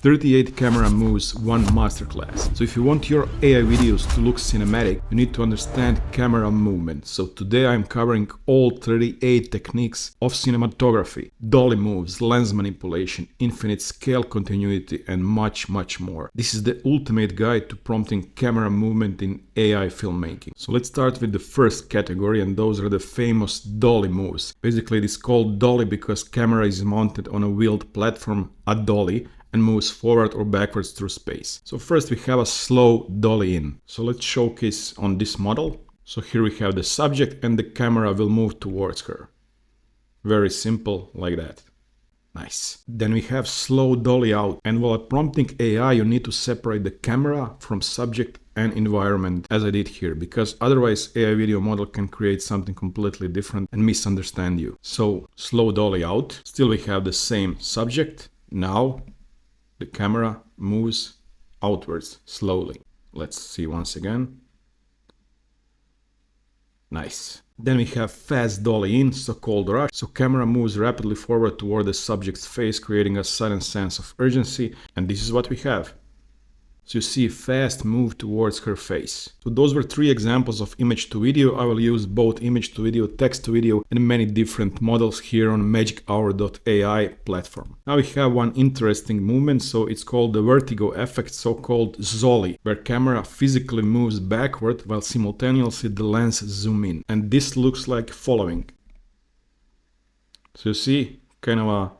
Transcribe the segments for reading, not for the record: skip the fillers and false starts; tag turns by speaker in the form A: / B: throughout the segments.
A: 38 camera moves, one masterclass. So if you want your AI videos to look cinematic, you need to understand camera movement. So today I'm covering all 38 techniques of cinematography, dolly moves, lens manipulation, infinite scale continuity, and much more. This is the ultimate guide to prompting camera movement in AI filmmaking. So let's start with the first category, and those are the famous dolly moves. Basically it is called dolly because camera is mounted on a wheeled platform, a dolly, and moves forward or backwards through space. So first we have a slow dolly in. So let's showcase on this model. So here we have the subject and the camera will move towards her. Very simple like that. Nice. Then we have slow dolly out, and while prompting AI you need to separate the camera from subject and environment, as I did here, because otherwise AI video model can create something completely different and misunderstand you. So slow dolly out, still we have the same subject. Now the camera moves outwards slowly. Let's see once again. Nice. Then we have fast dolly in, so-called rush. So camera moves rapidly forward toward the subject's face, creating a sudden sense of urgency. And this is what we have. So you see a fast move towards her face. So those were 3 examples of image to video. I will use both image to video, text to video, and many different models here on magichour.ai platform. Now we have one interesting movement, so it's called the Vertigo effect, so-called Zolly, where camera physically moves backward while simultaneously the lens zoom in. And this looks like following. So you see, kind of a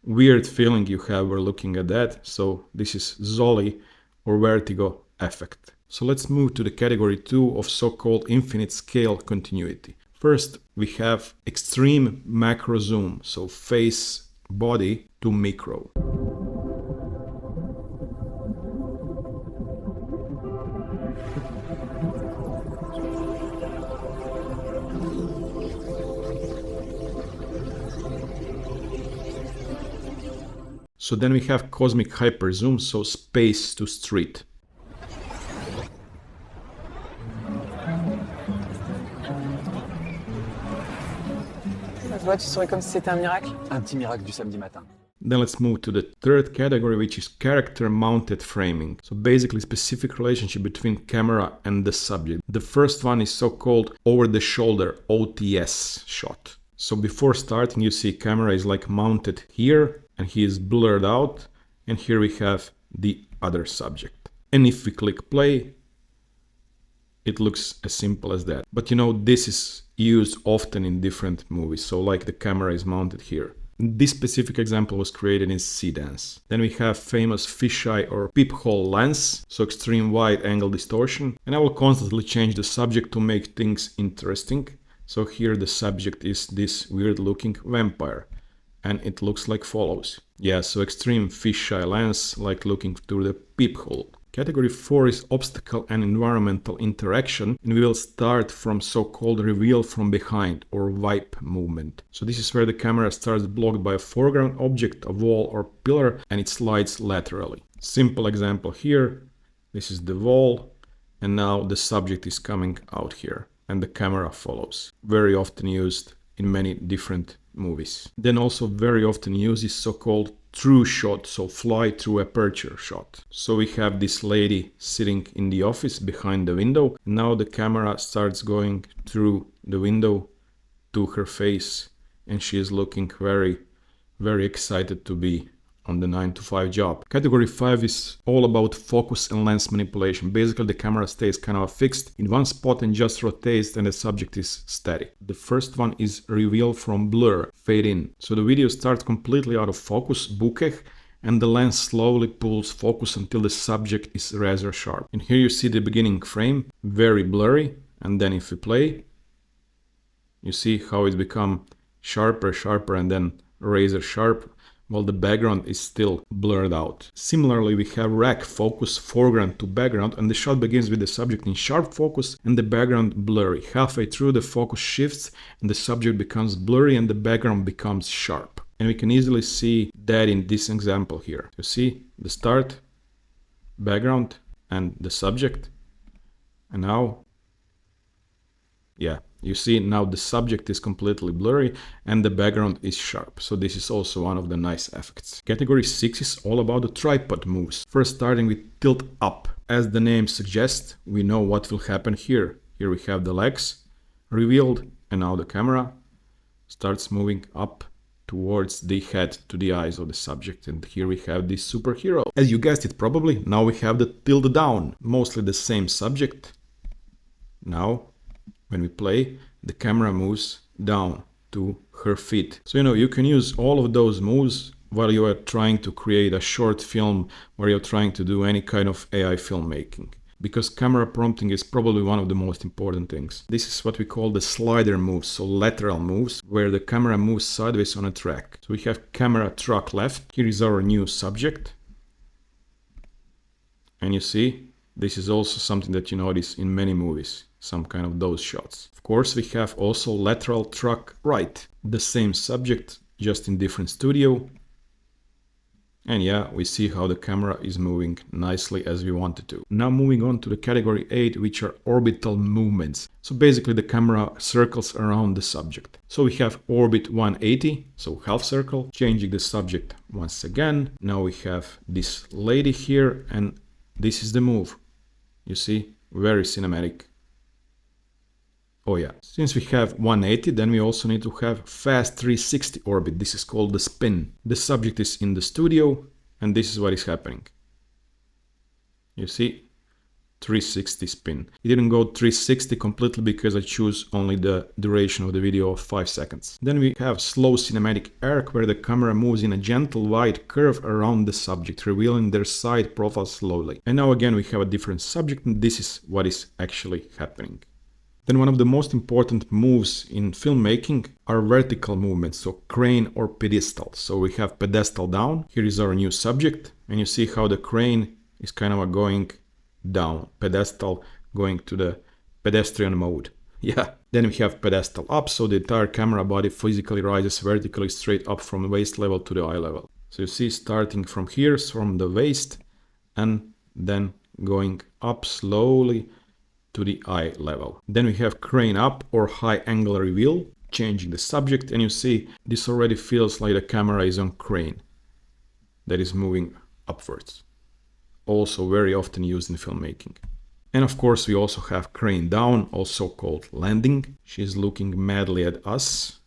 A: weird feeling you have while looking at that. So this is Zolly or Vertigo effect. So let's move to the category 2 of so-called infinite scale continuity. First we have extreme macro zoom, so face, body to micro. So then we have cosmic hyper zoom, so space to street.
B: Ça se voit, tu souris comme si c'était un miracle. Un petit miracle du samedi matin.
A: Then let's move to the third category, which is character mounted framing. So basically specific relationship between camera and the subject. The first one is so-called over the shoulder OTS shot. So before starting you see camera is like mounted here, and he is blurred out, and here we have the other subject. And if we click play, it looks as simple as that. But you know, this is used often in different movies, so like the camera is mounted here. This specific example was created in Sea Dance. Then we have famous fisheye or peephole lens, so extreme wide angle distortion. And I will constantly change the subject to make things interesting. So here the subject is this weird looking vampire. And it looks like follows. Yeah, so extreme fisheye lens, like looking through the peephole. Category 4 is obstacle and environmental interaction, and we will start from so-called reveal from behind or wipe movement. So this is where the camera starts blocked by a foreground object, a wall or pillar, and it slides laterally. Simple example here. This is the wall, and now the subject is coming out here, and the camera follows. Very often used in many different movies. Then also very often used is so-called through shot, so fly through aperture shot. So we have this lady sitting in the office behind the window. Now the camera starts going through the window to her face, and she is looking very excited to be on the 9-to-5 job. Category 5 is all about focus and lens manipulation. Basically the camera stays kind of fixed in one spot and just rotates, and the subject is steady. The first one is reveal from blur, fade in. So the video starts completely out of focus, bokeh, and the lens slowly pulls focus until the subject is razor sharp. And here you see the beginning frame, very blurry, and then if we play, you see how it's become sharper, and then razor sharp, while the background is still blurred out. Similarly, we have rack focus foreground to background, and the shot begins with the subject in sharp focus and the background blurry. Halfway through the focus shifts and the subject becomes blurry and the background becomes sharp. And we can easily see that in this example here. You see the start, background, and the subject. And now Yeah, you see now the subject is completely blurry and the background is sharp. So this is also one of the nice effects. Category 6 is all about the tripod moves. First starting with tilt up. As the name suggests, we know what will happen here. Here we have the legs revealed and now the camera starts moving up towards the head, to the eyes of the subject. And here we have this superhero. As you guessed it probably, now we have the tilt down. Mostly the same subject. Now, when we play, the camera moves down to her feet. So, you can use all of those moves while you are trying to create a short film where you're trying to do any kind of AI filmmaking. Because camera prompting is probably one of the most important things. This is what we call the slider moves, so lateral moves, where the camera moves sideways on a track. So we have camera track left. Here is our new subject. And you see, this is also something that you notice in many movies, some kind of those shots. Of course, we have also lateral track right, the same subject, just in different studio. And yeah, we see how the camera is moving nicely as we want it to. Now moving on to the category 8, which are orbital movements. So basically the camera circles around the subject. So we have orbit 180, so half circle, changing the subject once again. Now we have this lady here and this is the move. You see, very cinematic. Oh yeah, since we have 180, then we also need to have fast 360 orbit. This is called the spin. The subject is in the studio and this is what is happening. You see, 360 spin. It didn't go 360 completely because I choose only the duration of the video of 5 seconds. Then we have slow cinematic arc where the camera moves in a gentle wide curve around the subject, revealing their side profile slowly. And now again we have a different subject and this is what is actually happening. Then one of the most important moves in filmmaking are vertical movements, so crane or pedestal. So we have pedestal down. Here is our new subject and you see how the crane is kind of going down, pedestal going to the pedestrian mode. Yeah. Then we have pedestal up, so the entire camera body physically rises vertically straight up from waist level to the eye level. So you see starting from here, from the waist, and then going up slowly to the eye level. Then we have crane up or high angle reveal, changing the subject, and you see this already feels like the camera is on crane that is moving upwards. Also very often used in filmmaking. And of course we also have crane down, also called landing. She's looking madly at us.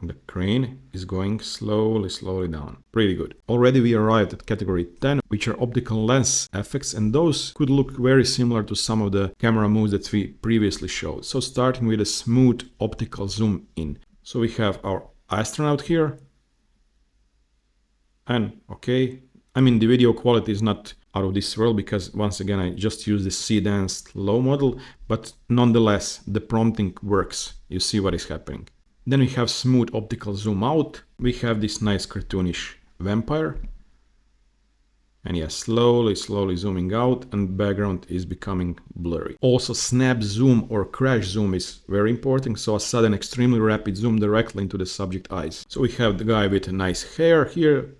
A: The crane is going slowly down. Pretty good. Already we arrived at category 10, which are optical lens effects, and those could look very similar to some of the camera moves that we previously showed. So starting with a smooth optical zoom in. So we have our astronaut here. And okay, I mean the video quality is not out of this world because once again I just use the C-Dance low model, but nonetheless the prompting works. You see what is happening. Then we have smooth optical zoom out. We have this nice cartoonish vampire. And yeah, slowly zooming out and background is becoming blurry. Also snap zoom or crash zoom is very important. So a sudden extremely rapid zoom directly into the subject eyes. So we have the guy with a nice hair here.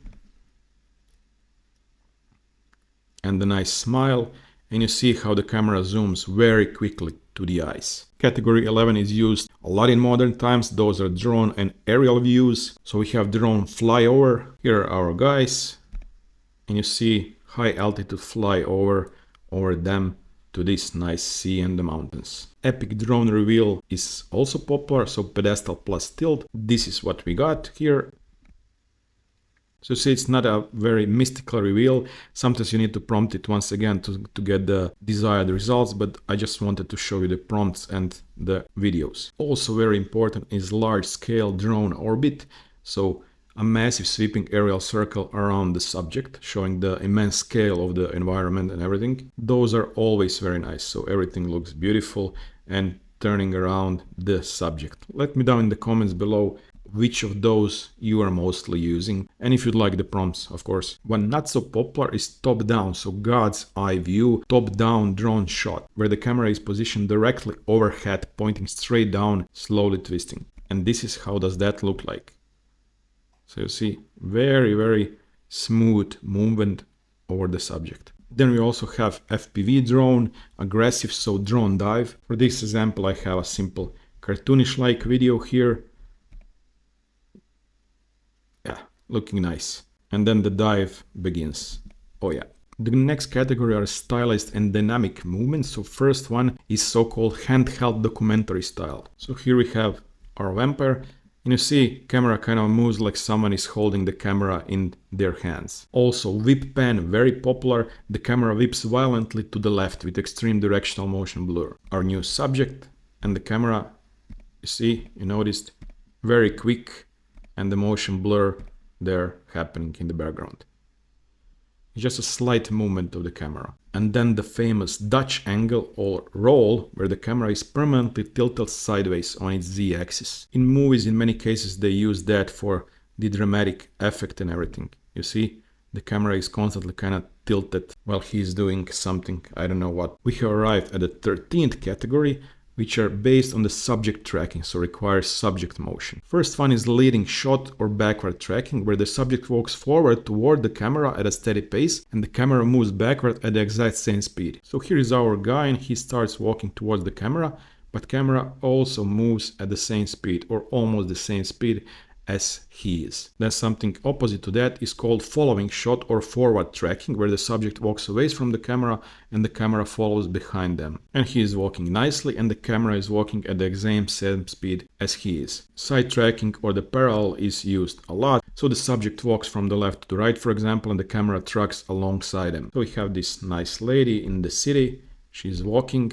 A: And the nice smile. And you see how the camera zooms very quickly to the eyes. Category 11 is used a lot in modern times. Those are drone and aerial views. So we have drone flyover. Here are our guys. And you see high altitude flyover over them to this nice sea and the mountains. Epic drone reveal is also popular. So pedestal plus tilt. This is what we got here. So see, it's not a very mystical reveal. Sometimes you need to prompt it once again to get the desired results, but I just wanted to show you the prompts and the videos. Also very important is large scale drone orbit. So a massive sweeping aerial circle around the subject, showing the immense scale of the environment and everything. Those are always very nice. So everything looks beautiful and turning around the subject. Let me know in the comments below which of those you are mostly using, and if you'd like the prompts, of course. One not so popular is top down, so God's eye view, top down drone shot, where the camera is positioned directly overhead, pointing straight down, slowly twisting. And this is how does that look like. So you see, very smooth movement over the subject. Then we also have FPV drone, aggressive, so drone dive. For this example, I have a simple cartoonish-like video here. Yeah, looking nice. And then the dive begins. Oh yeah. The next category are stylized and dynamic movements. So first one is so-called handheld documentary style. So here we have our vampire. And you see, camera kind of moves like someone is holding the camera in their hands. Also, whip pan, very popular. The camera whips violently to the left with extreme directional motion blur. Our new subject and the camera, you see, you noticed, very quick, and the motion blur there happening in the background. Just a slight movement of the camera. And then the famous Dutch angle or roll, where the camera is permanently tilted sideways on its z-axis. In movies, in many cases, they use that for the dramatic effect and everything. You see, the camera is constantly kind of tilted while he's doing something, I don't know what. We have arrived at the 13th category, which are based on the subject tracking, so requires subject motion. First one is leading shot or backward tracking, where the subject walks forward toward the camera at a steady pace and the camera moves backward at the exact same speed. So here is our guy and he starts walking towards the camera, but camera also moves at the same speed or almost the same speed as he is. Then something opposite to that is called following shot or forward tracking, where the subject walks away from the camera and the camera follows behind them. And he is walking nicely and the camera is walking at the exact same speed as he is. Side tracking or the parallel is used a lot. So the subject walks from the left to the right, for example, and the camera tracks alongside him. So we have this nice lady in the city. She's walking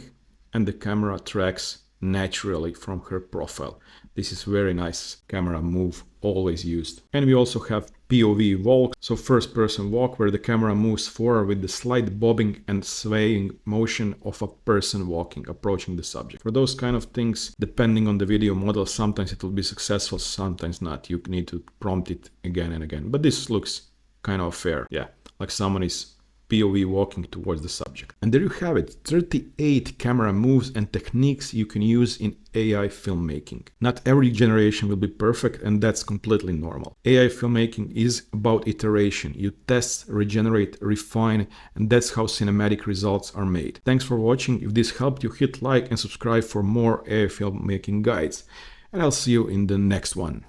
A: and the camera tracks naturally from her profile. This is very nice camera move, always used. And we also have POV Walk, so first person walk, where the camera moves forward with the slight bobbing and swaying motion of a person walking, approaching the subject. For those kind of things, depending on the video model, sometimes it will be successful, sometimes not. You need to prompt it again and again. But this looks kind of fair. Yeah, like someone is POV walking towards the subject. And there you have it, 38 camera moves and techniques you can use in AI filmmaking. Not every generation will be perfect, and that's completely normal. AI filmmaking is about iteration. You test, regenerate, refine, and that's how cinematic results are made. Thanks for watching. If this helped you, hit like and subscribe for more AI filmmaking guides. And I'll see you in the next one.